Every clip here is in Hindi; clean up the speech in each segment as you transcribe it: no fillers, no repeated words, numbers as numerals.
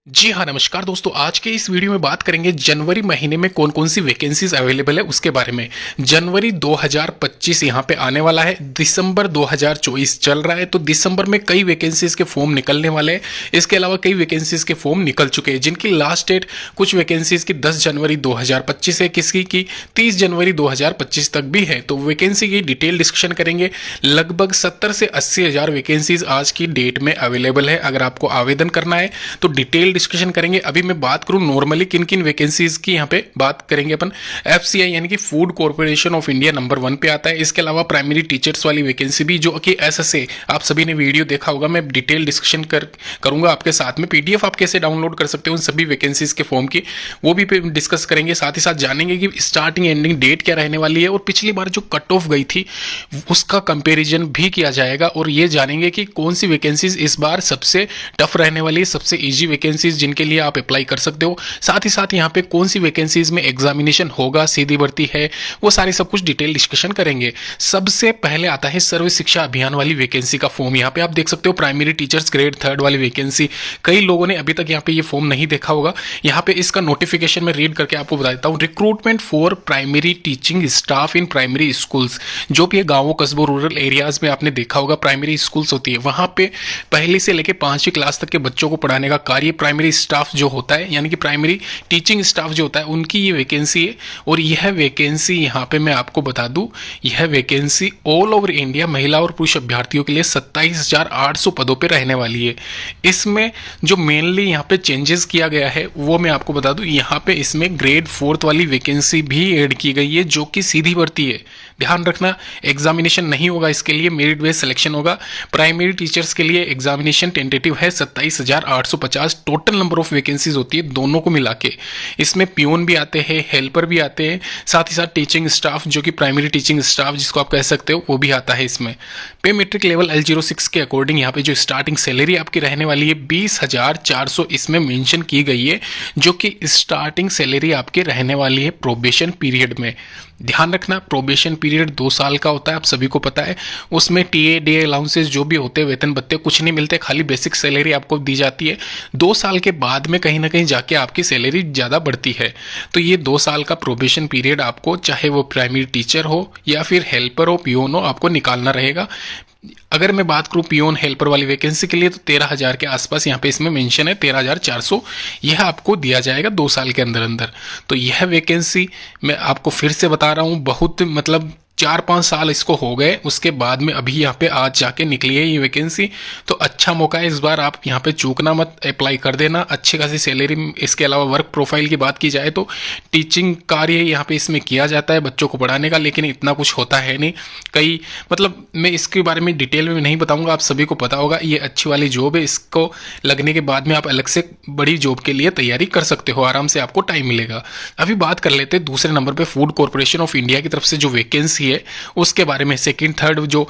जी हाँ, नमस्कार दोस्तों। आज के इस वीडियो में बात करेंगे जनवरी महीने में कौन कौन सी वैकेंसीज अवेलेबल है उसके बारे में। जनवरी 2025 यहाँ पे आने वाला है, दिसंबर 2024 चल रहा है, तो दिसंबर में कई वैकेंसीज के फॉर्म निकलने वाले हैं। इसके अलावा कई वैकेंसीज के फॉर्म निकल चुके हैं जिनकी लास्ट डेट कुछ वैकेंसीज की 10 जनवरी 2025 है, किसी की 30 जनवरी 2025 तक भी है। तो वैकेंसी की डिटेल डिस्कशन करेंगे। लगभग 70 से 80 हज़ार वैकेंसीज आज की डेट में अवेलेबल है। अगर आपको आवेदन करना है तो डिटेल डिस्कशन करेंगे। अभी मैं बात करूं नॉर्मली किन किन वैकेंसीज की यहाँ पे बात करेंगे अपन। एफसीआई यानी कि food corporation of India number 1 पे आता है। इसके अलावा प्राइमरी टीचर्स वाली वैकेंसी भी, जो कि एसएसए, आप सभी ने वीडियो देखा होगा, मैं डिटेल डिस्कशन करूंगा आपके साथ में। पीडीएफ आप कैसे डाउनलोड कर सकते हो उन सभी वैकेंसीज के फॉर्म की, वो भी डिस्कस करेंगे। साथ ही साथ जानेंगे कि स्टार्टिंग एंडिंग डेट क्या रहने वाली है, और पिछली बार जो कट ऑफ गई थी उसका कंपेरिजन भी किया जाएगा, और ये जानेंगे कि कौन सी वैकेंसीज इस बार सबसे टफ रहने वाली है, सबसे इजी वैकेंसीज जिनके लिए आप अप्लाई कर सकते हो। साथ ही साथ यहाँ पे कौन सी वैकेंसीज में एग्जामिनेशन होगा, सीधी भर्ती है, वो सारी सब कुछ डिटेल डिस्कशन करेंगे। सबसे पहले आता है सर्व शिक्षा अभियान वाली वैकेंसी का फॉर्म। यहाँ पे आप देख सकते हो प्राइमरी टीचर्स ग्रेड 3 वाली वैकेंसी। कई लोगों ने अभी तक यहाँ पे ये फॉर्म नहीं देखा होगा। यहाँ पे इसका नोटिफिकेशन में रीड करके आपको बता देता हूँ। Recruitment for primary teaching staff in primary schools, जो कि गांवों कस्बों रूरल एरियाज में आपने देखा होगा प्राइमरी स्कूल्स होती है, वहां पे पहली से लेकर 5वीं क्लास तक के बच्चों को पढ़ाने का कार्य प्राइमरी स्टाफ जो होता है, यानी कि प्राइमरी टीचिंग स्टाफ जो होता है, उनकी ये वैकेंसी है। और यह वैकेंसी यहाँ पे मैं आपको बता दूं, यह वैकेंसी ऑल ओवर इंडिया महिला और पुरुष अभ्यर्थियों के लिए 27,800 पदों पे रहने वाली है। इसमें जो मेनली यहाँ पे चेंजेस किया गया है वो मैं आपको बता दूं। यहाँ पे इसमें ग्रेड 4 वाली वैकेंसी भी ऐड की गई है, जो कि सीधी भर्ती है। ध्यान रखना, एग्जामिनेशन नहीं होगा इसके लिए, मेरिट बेस्ड सिलेक्शन होगा। प्राइमरी टीचर्स के लिए एग्जामिनेशन टेंटेटिव है 27,850। टोटल नंबर ऑफ वैकेंसीज होती है दोनों को मिला के। इसमें पियोन भी आते हैं, हेल्पर भी आते हैं, साथ ही साथ टीचिंग स्टाफ, जो कि प्राइमरी टीचिंग स्टाफ जिसको आप कह सकते हो, वो भी आता है इसमें। पे मेट्रिक लेवल L06 के अकॉर्डिंग यहाँ पे जो स्टार्टिंग सैलरी आपकी रहने वाली है 20,400 इसमें मेंशन की गई है, जो कि स्टार्टिंग सैलरी आपकी रहने वाली है प्रोबेशन पीरियड में। ध्यान रखना, प्रोबेशन पीरियड 2 साल का होता है, आप सभी को पता है। उसमें टीए डे अलाउंसेस जो भी होते हैं, वेतन भत्ते कुछ नहीं मिलते, खाली बेसिक सैलरी आपको दी जाती है। 2 साल के बाद में कहीं ना कहीं जाके आपकी सैलरी ज़्यादा बढ़ती है। तो ये 2 साल का प्रोबेशन पीरियड आपको, चाहे वो प्राइमरी टीचर हो या फिर हेल्पर हो, पियोन हो, आपको निकालना रहेगा। अगर मैं बात करूं पियोन हेल्पर वाली वैकेंसी के लिए, तो 13,000 के आसपास यहाँ पे इसमें मेंशन है, 13,400 यह आपको दिया जाएगा 2 साल के अंदर अंदर। तो यह वैकेंसी मैं आपको फिर से बता रहा हूँ, बहुत मतलब 4-5 साल इसको हो गए, उसके बाद में अभी यहाँ पे आज जाके निकली है ये वैकेंसी। तो अच्छा मौका है, इस बार आप यहाँ पे चूकना मत, अप्लाई कर देना। अच्छी खासी सैलरी। इसके अलावा वर्क प्रोफाइल की बात की जाए तो टीचिंग कार्य यहाँ पे इसमें किया जाता है बच्चों को पढ़ाने का, लेकिन इतना कुछ होता है नहीं। कई मतलब मैं इसके बारे में डिटेल में नहीं बताऊंगा, आप सभी को पता होगा। ये अच्छी वाली जॉब है, इसको लगने के बाद में आप अलग से बड़ी जॉब के लिए तैयारी कर सकते हो, आराम से आपको टाइम मिलेगा। अभी बात कर लेते हैं दूसरे नंबर पे फूड कॉर्पोरेशन ऑफ इंडिया की तरफ से जो वैकेंसी है उसके बारे में। सेकंड थर्ड जो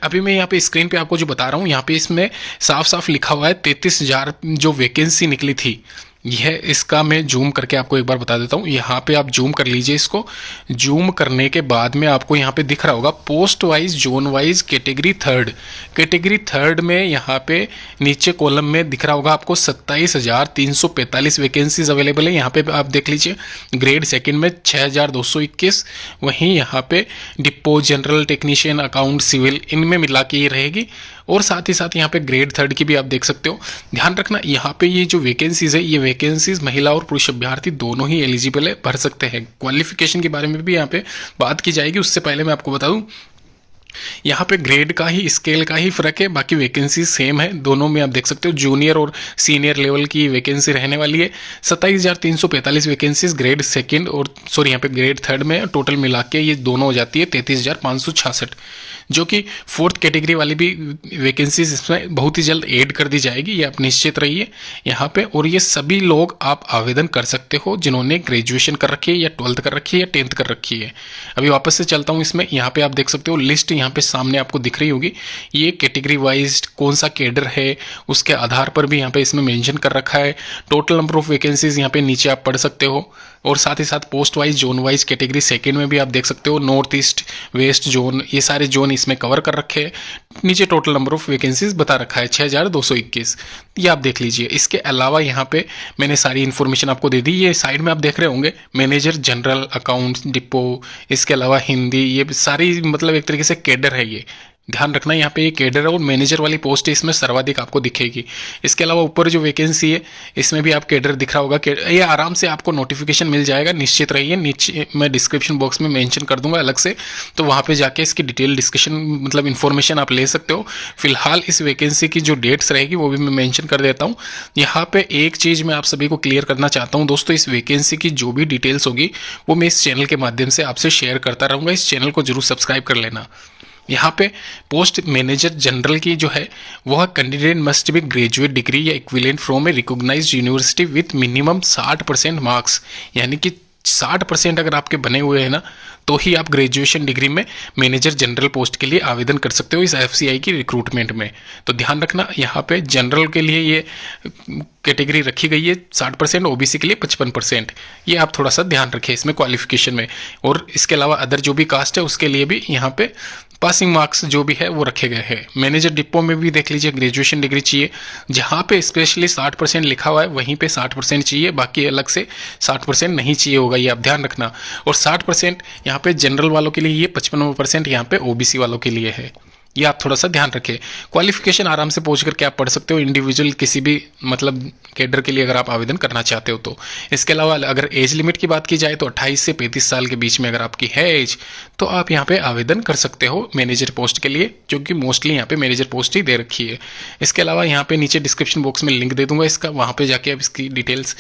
अभी मैं यहाँ पे स्क्रीन पे आपको जो बता रहा हूँ, यहाँ पे इसमें साफ साफ लिखा हुआ है 33,000 जो वैकेंसी निकली थी। यह इसका मैं जूम करके आपको एक बार बता देता हूँ। यहाँ पे आप जूम कर लीजिए इसको। जूम करने के बाद में आपको यहाँ पे दिख रहा होगा post wise, zone wise, category third. Category third में यहाँ पे नीचे कॉलम में दिख रहा होगा आपको 27,345 वैकेंसीज अवेलेबल है। यहाँ पे आप देख लीजिए। ग्रेड सेकंड में 6,221, वहीं यहाँ पे depot, general technician, account, civil, इनमें मिला के ये रहेगी। और साथ ही साथ यहाँ पे ग्रेड थर्ड की भी आप देख सकते हो। ध्यान रखना, यहाँ पे ये जो वैकेंसीज है, ये वैकेंसीज महिला और पुरुष अभ्यर्थी दोनों ही एलिजिबल है, भर सकते हैं। क्वालिफिकेशन के बारे में भी यहाँ पे बात की जाएगी। उससे पहले मैं आपको बता दूं, यहाँ पे ग्रेड का ही, स्केल का ही फर्क है, बाकी वैकेंसी सेम है दोनों में। आप देख सकते हो जूनियर और सीनियर लेवल की वैकेंसी रहने वाली है। 27,345 वैकेंसीज ग्रेड सेकंड और यहाँ पे ग्रेड थर्ड में टोटल मिला के ये दोनों हो जाती है 33,566, जो कि फोर्थ कैटेगरी वाली भी वैकेंसीज इसमें बहुत ही जल्द ऐड कर दी जाएगी, ये आप निश्चित रहिए यहाँ पे। और ये सभी लोग आप आवेदन कर सकते हो जिन्होंने ग्रेजुएशन कर रखी है, या 12th कर रखी है, या 10th कर रखी है। अभी वापस से चलता हूँ इसमें। यहाँ पे आप देख सकते हो लिस्ट यहाँ पे सामने आपको दिख रही होगी। ये कैटेगरी वाइज कौन सा कैडर है उसके आधार पर भी यहाँ पे इसमें मेंशन कर रखा है। टोटल नंबर ऑफ वैकेंसीज यहाँ पे नीचे आप पढ़ सकते हो। और साथ ही साथ post wise zone wise category second में भी आप देख सकते हो, नॉर्थ ईस्ट वेस्ट जोन, ये सारे जोन इसमें कवर कर रखे हैं। नीचे टोटल नंबर ऑफ वैकेंसीज बता रखा है 6221, ये आप देख लीजिए। इसके अलावा यहाँ पे मैंने सारी इन्फॉर्मेशन आपको दे दी। ये साइड में आप देख रहे होंगे मैनेजर जनरल अकाउंट्स डिपो, इसके अलावा हिंदी, ये सारी मतलब एक तरीके से कैडर है। ये ध्यान रखना, यहाँ पे ये कैडर और मैनेजर वाली पोस्ट है, इसमें सर्वाधिक आपको दिखेगी। इसके अलावा ऊपर जो वैकेंसी है इसमें भी आप कैडर दिख रहा होगा। ये आराम से आपको नोटिफिकेशन मिल जाएगा, निश्चित रहिए। नीचे मैं डिस्क्रिप्शन बॉक्स में मेंशन कर दूंगा अलग से, तो वहाँ पे जाके इसकी डिटेल डिस्कशन मतलब इन्फॉर्मेशन आप ले सकते हो। फिलहाल इस वैकेंसी की जो डेट्स रहेगी वो भी मैं मेंशन कर देता हूँ। यहाँ पे एक चीज़ मैं आप सभी को क्लियर करना चाहता हूँ दोस्तों, इस वैकेंसी की जो भी डिटेल्स होगी वो मैं इस चैनल के माध्यम से आपसे शेयर करता रहूँगा। इस चैनल को जरूर सब्सक्राइब कर लेना। यहाँ पे पोस्ट मैनेजर जनरल की जो है वह candidate must be graduate degree या equivalent from a recognised university with minimum 60% marks, यानी कि 60% अगर आपके बने हुए हैं ना तो ही आप ग्रेजुएशन डिग्री में मैनेजर जनरल पोस्ट के लिए आवेदन कर सकते हो इस एफसीआई की रिक्रूटमेंट में। तो ध्यान रखना, यहाँ पे जनरल के लिए ये कैटेगरी रखी गई है 60%, ओबीसी के लिए 55%। ये आप थोड़ा सा ध्यान रखें इसमें क्वालिफिकेशन में। और इसके अलावा अदर जो भी कास्ट है उसके लिए भी यहाँ पे पासिंग मार्क्स जो भी है वो रखे गए हैं। मैनेजर डिपो में भी देख लीजिए ग्रेजुएशन डिग्री चाहिए, जहाँ पे स्पेशली 60% लिखा हुआ है वहीं पे 60% चाहिए, बाकी अलग से 60% नहीं चाहिए होगा, ये आप ध्यान रखना। और 60% यहाँ पे जनरल वालों के लिए, ये 55% यहाँ पे ओबीसी वालों के लिए है, ये आप थोड़ा सा ध्यान रखें। क्वालिफिकेशन आराम से पहुंच करके आप पढ़ सकते हो इंडिविजुअल किसी भी मतलब कैडर के लिए अगर आप आवेदन करना चाहते हो तो। इसके अलावा अगर एज लिमिट की बात की जाए तो 28 से 35 साल के बीच में अगर आपकी है एज, तो आप यहाँ पे आवेदन कर सकते हो मैनेजर पोस्ट के लिए, जो कि मोस्टली यहाँ पे मैनेजर पोस्ट ही दे रखी है। इसके अलावा यहाँ पे नीचे डिस्क्रिप्शन बॉक्स में लिंक दे दूंगा इसका, वहाँ पे जाके आप इसकी डिटेल्स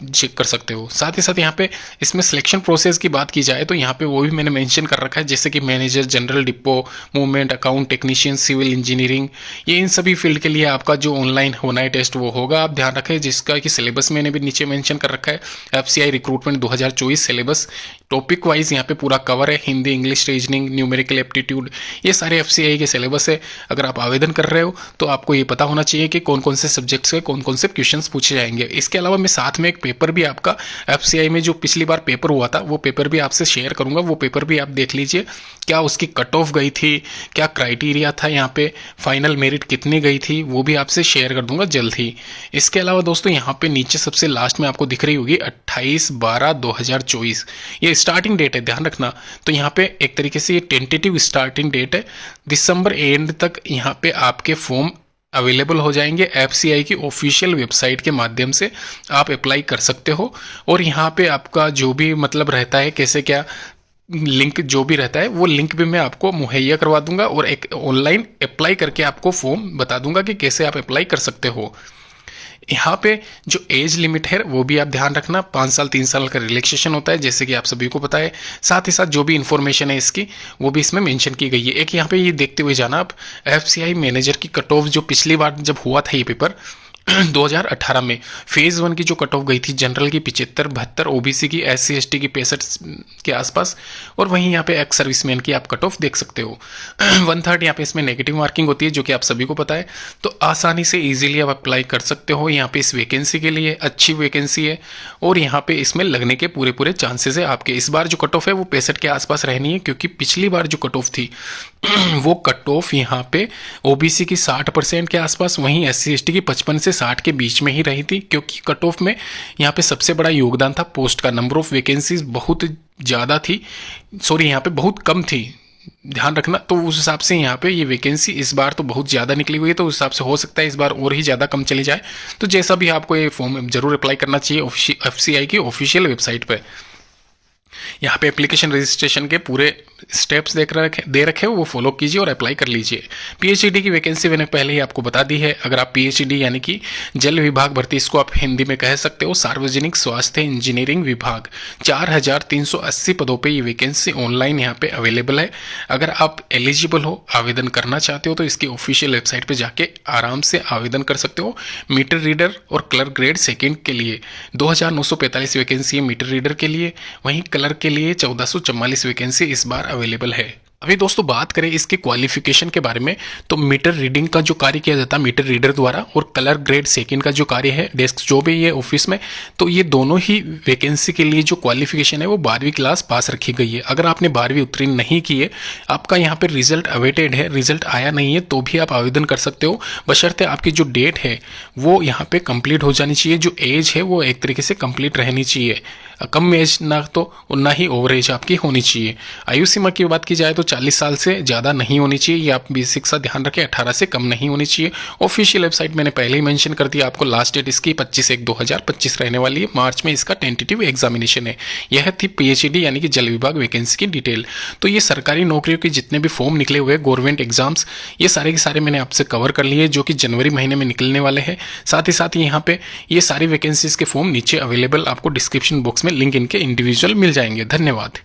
चेक कर सकते हो। साथ ही साथ यहाँ पे इसमें सिलेक्शन प्रोसेस की बात की जाए तो यहाँ पे वो भी मैंने मेंशन कर रखा है, जैसे कि manager general depot, movement account technician, civil engineering, ये इन सभी फील्ड के लिए आपका जो ऑनलाइन होना है टेस्ट वो होगा। आप ध्यान रखें, जिसका कि सिलेबस मैंने भी नीचे मेंशन कर रखा है, FCI recruitment 2024 syllabus topic wise यहाँ पे पूरा कवर है। Hindi, English, reasoning, numerical aptitude, ये सारे एफसीआई के सिलेबस है। अगर आप आवेदन कर रहे हो तो आपको ये पता होना चाहिए कि कौन कौन से सब्जेक्ट्स के कौन कौन से क्वेश्चंस पूछे जाएंगे। इसके अलावा मैं साथ में एक पेपर भी आपका एफसीआई में जो पिछली बार पेपर हुआ था वो पेपर भी आपसे शेयर करूंगा, वो पेपर भी आप देख लीजिए, क्या उसकी कट ऑफ गई थी, क्या क्राइटेरिया था, यहाँ पे फाइनल मेरिट कितनी गई थी, वो भी आपसे शेयर कर दूंगा जल्द ही। इसके अलावा दोस्तों यहाँ पे नीचे सबसे लास्ट में आपको दिख रही होगी 28/12/2024, ये स्टार्टिंग डेट है, ध्यान रखना। तो यहाँ पे एक तरीके से ये टेंटेटिव स्टार्टिंग डेट है, दिसंबर एंड तक यहाँ पे आपके फॉर्म अवेलेबल हो जाएंगे। एफसीआई की ऑफिशियल वेबसाइट के माध्यम से आप अप्लाई कर सकते हो। और यहाँ पे आपका जो भी मतलब रहता है, कैसे क्या लिंक जो भी रहता है वो लिंक भी मैं आपको मुहैया करवा दूंगा, और एक ऑनलाइन अप्लाई करके आपको फॉर्म बता दूंगा कि कैसे आप अप्लाई कर सकते हो। यहाँ पे जो एज लिमिट है वो भी आप ध्यान रखना, 5 साल 3 साल का रिलैक्सेशन होता है, जैसे कि आप सभी को पता है। साथ ही साथ जो भी इन्फॉर्मेशन है इसकी वो भी इसमें मेंशन की गई है। एक यहाँ पे ये देखते हुए जाना आप, एफसीआई मैनेजर की कट ऑफ जो पिछली बार जब हुआ था ये पेपर 2018 में फेज 1 की जो कट ऑफ गई थी जनरल की 75-72, ओबीसी की, एससी एसटी की 65 के आसपास, और वहीं यहाँ पे एक्स सर्विसमैन की आप कट ऑफ देख सकते हो 1/3 यहाँ पे इसमें नेगेटिव मार्किंग होती है, जो कि आप सभी को पता है। तो आसानी से इजीली आप अप्लाई कर सकते हो यहाँ पे इस वैकेंसी के लिए, अच्छी वैकेंसी है और यहाँ पे इसमें लगने के पूरे पूरे चांसेस है आपके। इस बार जो कट ऑफ है वो 65 के आसपास रहनी है, क्योंकि पिछली बार जो कट ऑफ थी वो कट ऑफ यहाँ पे ओबीसी की 60% के आसपास, वहीं एससी एसटी की 55 से 60 के बीच में ही रही थी, क्योंकि कट ऑफ में यहाँ पे सबसे बड़ा योगदान था पोस्ट का। नंबर ऑफ वैकेंसीज बहुत ज़्यादा थी, सॉरी यहाँ पे बहुत कम थी, ध्यान रखना। तो उस हिसाब से यहाँ पे ये वैकेंसी इस बार तो बहुत ज़्यादा निकली हुई है, तो उस हिसाब से हो सकता है इस बार और ही ज़्यादा कम चली जाए। तो जैसा भी आपको ये फॉर्म जरूर अप्लाई करना चाहिए एफसीआई की ऑफिशियल वेबसाइट पर। यहाँ पे एप्लीकेशन रजिस्ट्रेशन के पूरे स्टेप्स दे रखे हो, वो फॉलो कीजिए और अप्लाई कर लीजिए। पीएचडी की वैकेंसी मैंने पहले ही आपको बता दी है। अगर आप पीएचडी यानी कि जल विभाग भर्ती, इसको आप हिंदी में कह सकते हो सार्वजनिक स्वास्थ्य इंजीनियरिंग विभाग, 4380 पदों पे ये वैकेंसी ऑनलाइन यहाँ पे अवेलेबल है। अगर आप एलिजिबल हो, आवेदन करना चाहते हो, तो इसकी ऑफिशियल वेबसाइट पर जाके आराम से आवेदन कर सकते हो। मीटर रीडर और क्लर्क ग्रेड सेकेंड के लिए 2945 वैकेंसी है मीटर रीडर के लिए, वहीं क्लर्क के लिए 1444 वैकेंसी इस बार अवेलेबल है। अभी दोस्तों बात करें इसके क्वालिफिकेशन के बारे में, तो मीटर रीडिंग का जो कार्य किया जाता है मीटर रीडर द्वारा, और कलर ग्रेड सेकंड का जो कार्य है डेस्क जॉब है ये ऑफिस में, तो ये दोनों ही वैकेंसी के लिए जो क्वालिफिकेशन है वो 12वीं क्लास पास रखी गई है। अगर आपने 12वीं उत्तीर्ण नहीं की है, आपका यहाँ पे रिजल्ट अवेटेड है, रिजल्ट आया नहीं है, तो भी आप आवेदन कर सकते हो, बशर्ते आपकी जो डेट है वो यहाँ पे कंप्लीट हो जानी चाहिए, जो एज है वो एक तरीके से कंप्लीट रहनी चाहिए, कम एज ना तो ना ही ओवर एज आपकी होनी चाहिए। आयु सीमा की बात की जाए तो 40 साल से ज़्यादा नहीं होनी चाहिए, ये आप बेसिक सा ध्यान रखें, 18 से कम नहीं होनी चाहिए। ऑफिशियल वेबसाइट मैंने पहले ही मेंशन कर दिया आपको, लास्ट डेट इसकी 25/1/2025 रहने वाली है, मार्च में इसका टेंटेटिव एग्जामिनेशन है। यह थी पीएचईडी यानी कि जल विभाग वैकेंसी की डिटेल। तो ये सरकारी नौकरियों के जितने भी फॉर्म निकले हुए गवर्नमेंट एग्जाम्स, ये सारे के सारे मैंने आपसे कवर कर लिए, जो कि जनवरी महीने में निकलने वाले हैं। साथ ही साथ यहाँ पे ये सारी वैकेंसीज के फॉर्म नीचे अवेलेबल, आपको डिस्क्रिप्शन बॉक्स में लिंक इनके इंडिविजुअल मिल जाएंगे। धन्यवाद।